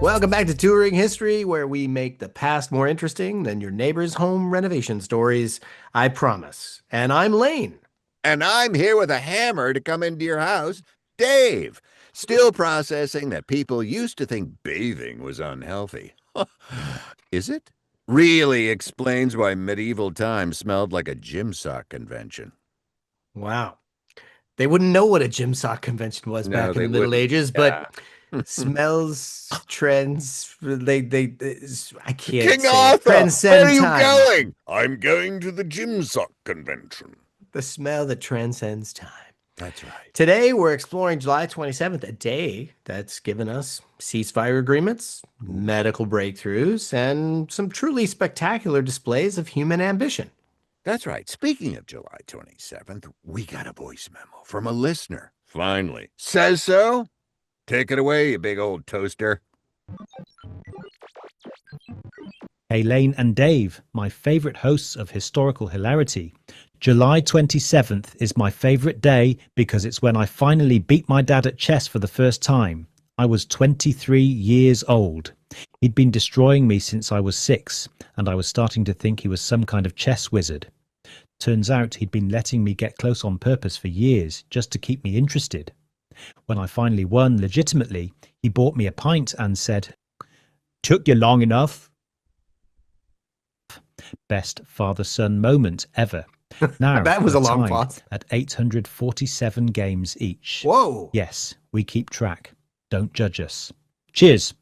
Welcome back to Touring History, where we make the past more interesting than your neighbor's home renovation stories. I promise. And I'm Lane. And I'm here with a hammer to come into your house, Dave. Still processing that people used to think bathing was unhealthy. Is it? Really explains why medieval times smelled like a gym sock convention. Wow. They wouldn't know what a gym sock convention was No, back in they the Middle wouldn't. Ages, Yeah. but smells, trends, I can't King say it. Arthur, where are Transcend you time. going? I'm going to the gym sock convention. The smell that transcends time. That's right. Today, we're exploring July 27th, a day that's given us ceasefire agreements, Ooh. medical breakthroughs, and some truly spectacular displays of human ambition. That's right. Speaking of July 27th, we got a voice memo from a listener. Finally. Says so? Take it away, you big old toaster. Hey, Lane and Dave, my favourite hosts of Historical Hilarity. July 27th is my favourite day because it's when I finally beat my dad at chess for the first time. I was 23 years old. He'd been destroying me since I was 6, and I was starting to think he was some kind of chess wizard. Turns out he'd been letting me get close on purpose for years, just to keep me interested. When I finally won legitimately, he bought me a pint and said, "Took you long enough." Best father-son moment ever. Now, That was a long tied pause. at 847 games each. Whoa. Yes, we keep track. Don't judge us. Cheers.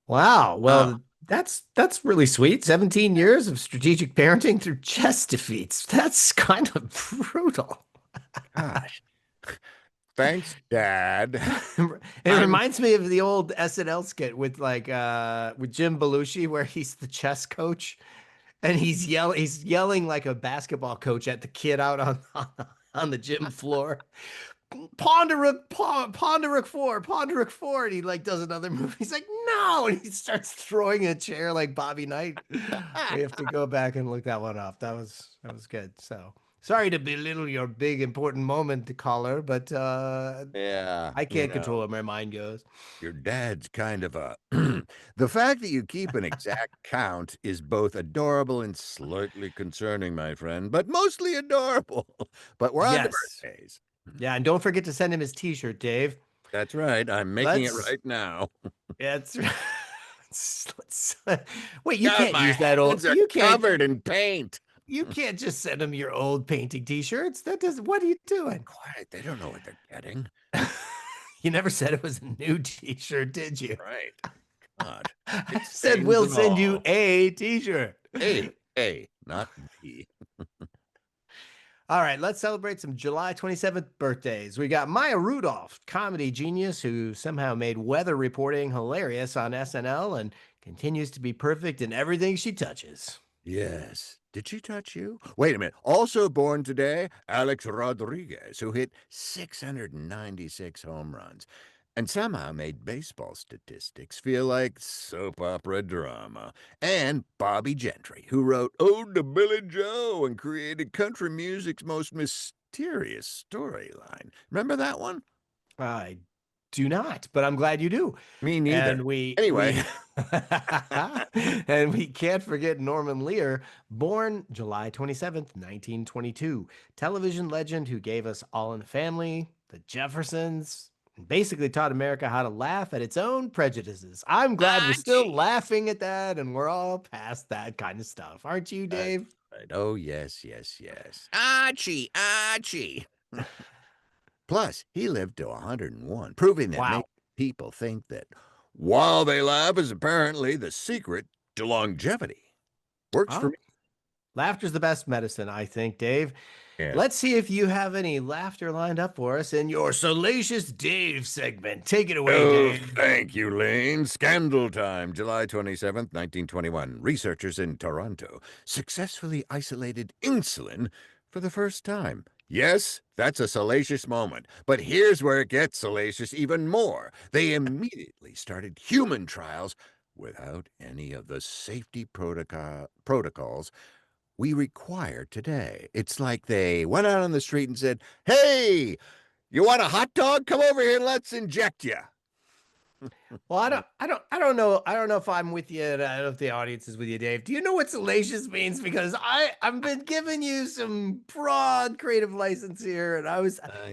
Wow. Well, that's really sweet. 17 years of strategic parenting through chess defeats. That's kind of brutal. Gosh. Thanks, Dad. It reminds me of the old SNL skit with with Jim Belushi where he's the chess coach and he's yelling like a basketball coach at the kid out on the gym floor. Pawn to rook, pawn to rook four, and he like does another move. He's like, no, and he starts throwing a chair like Bobby Knight. We have to go back and look that one up. That was good. So sorry to belittle your big important moment, caller, but Yeah, I can't control where my mind goes. your dad's kind of a. The fact that you keep an exact count is both adorable and slightly concerning, my friend, but mostly adorable. But we're on to Yes. birthdays. Yeah, and don't forget to send him his t-shirt, Dave. That's right. I'm making it Let's right now. Yeah, wait, you God, can't my use that old hands are covered in paint. you can't just send them your old painting t-shirts. That does What are you doing? Quiet. They don't know what they're getting. You never said it was a new t-shirt, did you? Right. God. I It said stains we'll and send you all. a t-shirt. A, not B. All right, let's celebrate some July 27th birthdays. We got Maya Rudolph, comedy genius who somehow made weather reporting hilarious on SNL and continues to be perfect in everything she touches. Yes. Did she touch you? Wait a minute. Also born today, Alex Rodriguez, who hit 696 home runs and somehow made baseball statistics feel like soap opera drama. And Bobby Gentry, who wrote Ode to Billy Joe and created country music's most mysterious storyline. Remember that one? I do not, but I'm glad you do. Me neither. And we Anyway. and we can't forget Norman Lear, born July 27th, 1922, television legend who gave us All in the Family, The Jeffersons, and basically taught America how to laugh at its own prejudices. I'm glad we're still laughing at that and we're all past that kind of stuff. Aren't you, Dave? Right. Oh, yes, yes, yes. Archie, Archie. Plus, he lived to 101, proving that Wow. many people think that while they laugh is apparently the secret to longevity. Works for Oh, me. laughter's the best medicine, I think, Dave. Yes. Let's see if you have any laughter lined up for us in your Salacious Dave segment. Take it away, Oh, Dave. thank you, Lane. Scandal time, July 27th, 1921. Researchers in Toronto successfully isolated insulin for the first time. Yes, that's a salacious moment, but here's where it gets salacious even more. They immediately started human trials without any of the safety protocols we require today. It's like they went out on the street and said, "Hey, You want a hot dog? Come over here and let's inject you. Well, I don't know. I don't know if I'm with you. And I don't know if the audience is with you, Dave. Do you know what salacious means? Because I've been giving you some broad creative license here, and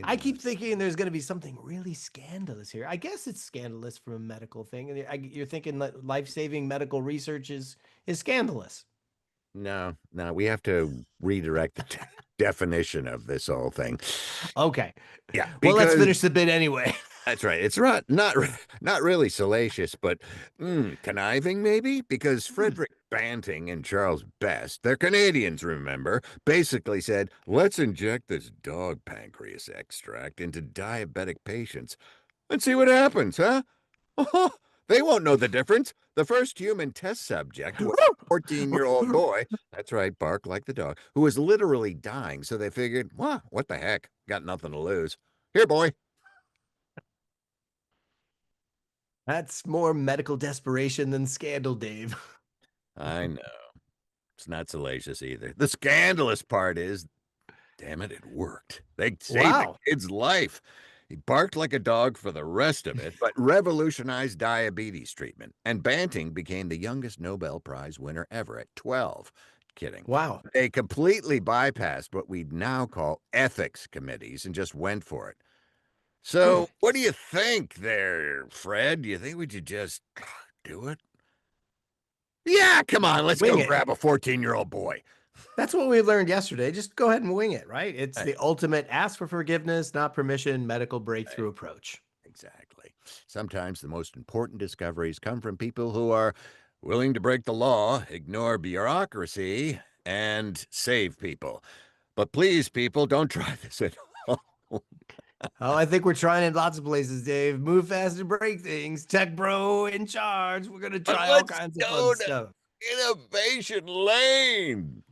I keep thinking there's going to be something really scandalous here. I guess it's scandalous from a medical thing, and you're thinking that life-saving medical research is scandalous. No, we have to redirect the definition of this whole thing. Okay. Yeah, Well, let's because finish the bit anyway. that's right. It's not really salacious, but conniving maybe, because Frederick Banting and Charles Best, they're Canadians, remember, basically said, let's inject this dog pancreas extract into diabetic patients and see what happens, huh? They won't know the difference. The first human test subject was a 14-year-old boy, that's right, bark like the dog, who was literally dying, so they figured, well, what the heck, got nothing to lose. Here, boy. That's more medical desperation than scandal, Dave. I know. It's not salacious either. The scandalous part is, damn it, it worked. They saved Wow. the kid's life. He barked like a dog for the rest of it, but revolutionized diabetes treatment. And Banting became the youngest Nobel Prize winner ever at 12. Kidding. Wow. They completely bypassed what we'd now call ethics committees and just went for it. So, what do you think there, Fred? Do you think we should just do it? Yeah, come on, let's Wing go it. grab a 14-year-old boy. That's what we learned yesterday. Just go ahead and wing it, right? It's the ultimate ask for forgiveness, not permission, medical breakthrough approach. Exactly. Sometimes the most important discoveries come from people who are willing to break the law, ignore bureaucracy, and save people. But please, people, don't try this at home. Oh, I think we're trying in lots of places, Dave. Move fast and break things. Tech bro in charge. We're gonna try all kinds of fun stuff. Innovation lane.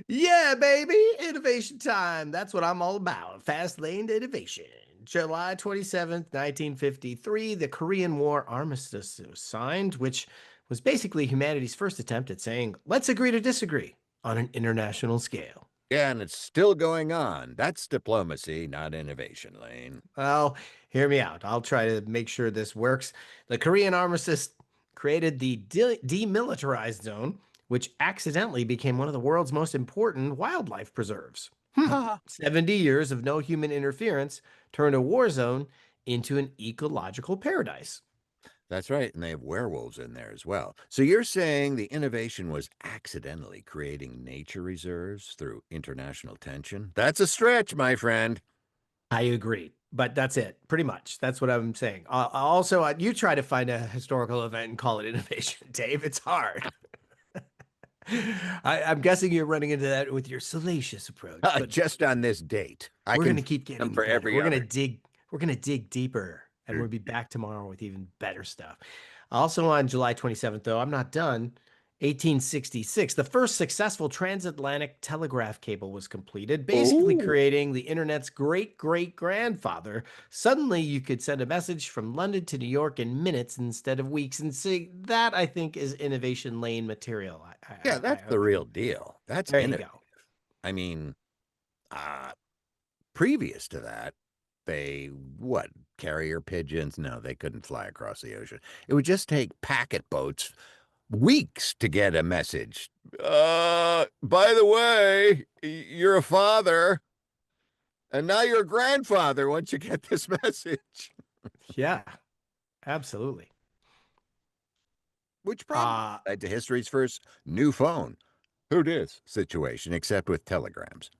Yeah, baby. Innovation time. That's what I'm all about. Fast lane to innovation. July 27th, 1953, the Korean War armistice was signed, which was basically humanity's first attempt at saying, let's agree to disagree on an international scale. Yeah, and it's still going on. That's diplomacy, not innovation lane. Well, hear me out. I'll try to make sure this works. The Korean armistice created the demilitarized zone, which accidentally became one of the world's most important wildlife preserves. 70 years of no human interference turned a war zone into an ecological paradise. That's right, and they have werewolves in there as well. So you're saying the innovation was accidentally creating nature reserves through international tension? That's a stretch, my friend. I agree, but that's it. Pretty much. That's what I'm saying. Also, you try to find a historical event and call it innovation, Dave. It's hard. I'm guessing you're running into that with your salacious approach. But Just on this date. we're going to keep getting for better. every We're going other. to dig. We're going to dig deeper, and we'll be back tomorrow with even better stuff. Also on July 27th, though, I'm not done. 1866, the first successful transatlantic telegraph cable was completed, basically creating the internet's great-great-grandfather. Suddenly, you could send a message from London to New York in minutes instead of weeks. And see, that, I think, is innovation lane material. Yeah, that's the real deal. That's There you innovative. go. I mean, previous to that, carrier pigeons? No, they couldn't fly across the ocean. It would just take packet boats weeks to get a message. By the way, you're a father, and now you're a grandfather once you get this message. Yeah, absolutely. Which probably led to history's first new phone. Who dis situation, except with telegrams.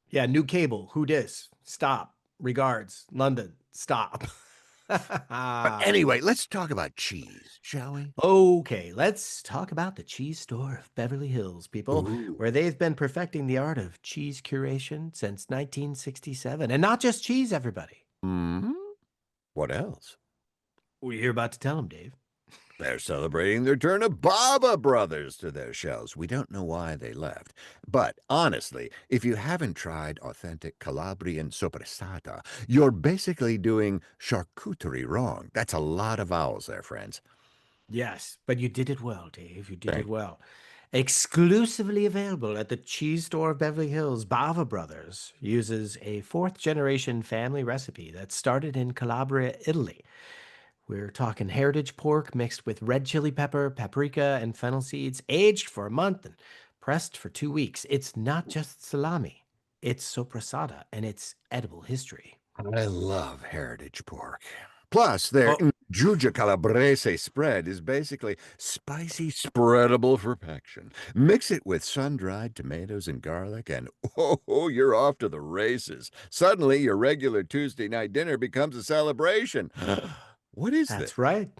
Yeah, new cable. Who dis? Stop. Regards. London. Stop. But anyway, let's talk about cheese, shall we? Okay, let's talk about the cheese store of Beverly Hills, people, Ooh. where they've been perfecting the art of cheese curation since 1967. And not just cheese, everybody. Hmm? What else? Well, you're about to tell them, Dave. They're celebrating the return of Baba Brothers to their shelves. We don't know why they left. But honestly, if you haven't tried authentic Calabrian sopressata, you're basically doing charcuterie wrong. That's a lot of vowels there, friends. Yes, but you did it well, Dave. You did it well. Exclusively available at the cheese store of Beverly Hills, Bava Brothers uses a fourth-generation family recipe that started in Calabria, Italy. We're talking heritage pork mixed with red chili pepper, paprika, and fennel seeds, aged for a month and pressed for 2 weeks. It's not just salami, it's sopressata and it's edible history. I love heritage pork. Plus, their Oh, Giugia Calabrese spread is basically spicy spreadable perfection. Mix it with sun-dried tomatoes and garlic, and oh, you're off to the races. Suddenly, your regular Tuesday night dinner becomes a celebration. What is this? that's right.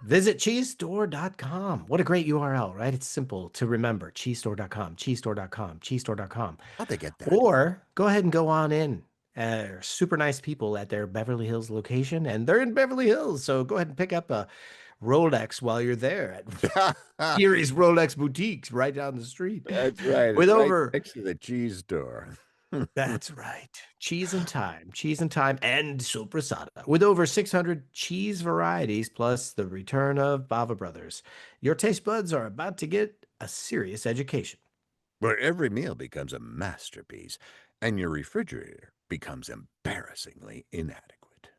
Visit cheesestore.com. What a great URL, right? It's simple to remember. Cheesestore.com, cheesestore.com, cheesestore.com. How'd they get that? Or go ahead and go on in. Super nice people at their Beverly Hills location, and they're in Beverly Hills. So go ahead and pick up a Rolex while you're there at Erie's Rolex Boutiques right down the street. That's right. With It's right over next to the cheese store. That's right. Cheese and thyme, and sopressata. With over 600 cheese varieties, plus the return of Bava Brothers, your taste buds are about to get a serious education. Where every meal becomes a masterpiece, and your refrigerator becomes embarrassingly inadequate.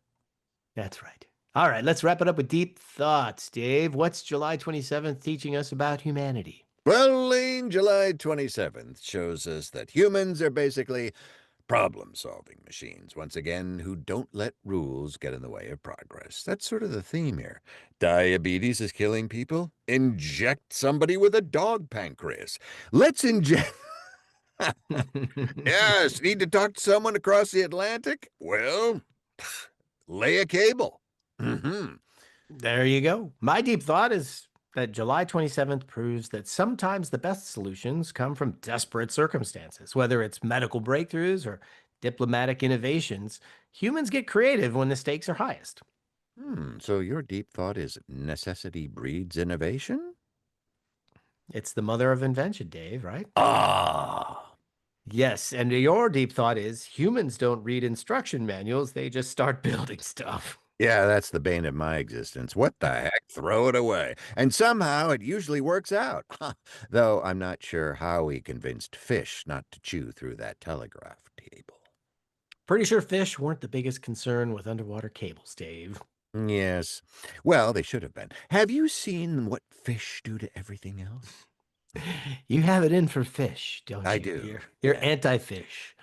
That's right. All right, let's wrap it up with deep thoughts, Dave. What's July 27th teaching us about humanity? Well, Lane, July 27th shows us that humans are basically problem-solving machines, once again, who don't let rules get in the way of progress. That's sort of the theme here. Diabetes is killing people? Inject somebody with a dog pancreas. Let's inject... Yes, need to talk to someone across the Atlantic? Well, lay a cable. There you go. My deep thought is that July 27th proves that sometimes the best solutions come from desperate circumstances, whether it's medical breakthroughs or diplomatic innovations. Humans get creative when the stakes are highest. So your deep thought is necessity breeds innovation? It's the mother of invention, Dave, right? Ah. Yes, and your deep thought is humans don't read instruction manuals, they just start building stuff. Yeah, that's the bane of my existence. What the heck? Throw it away. And somehow it usually works out. Though I'm not sure how he convinced fish not to chew through that telegraph cable. Pretty sure fish weren't the biggest concern with underwater cables, Dave. Yes. Well, they should have been. Have you seen what fish do to everything else? You have it in for fish, don't you? I do. You're anti-fish.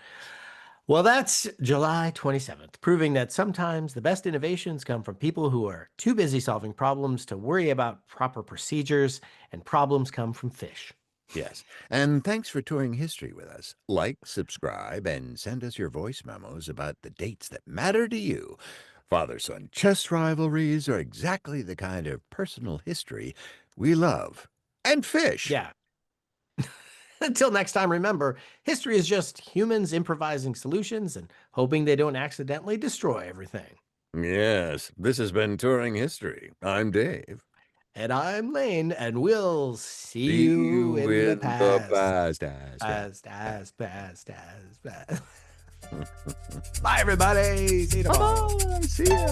Well, that's July 27th, proving that sometimes the best innovations come from people who are too busy solving problems to worry about proper procedures, and problems come from fish. Yes. And thanks for touring history with us. Like, subscribe, and send us your voice memos about the dates that matter to you. Father-son chess rivalries are exactly the kind of personal history we love. And fish. Yeah. Until next time, remember, history is just humans improvising solutions and hoping they don't accidentally destroy everything. Yes, this has been Touring History. I'm Dave. And I'm Lane, and we'll see See you in the in past. Past. Bye, everybody. See you tomorrow. Bye-bye. See ya.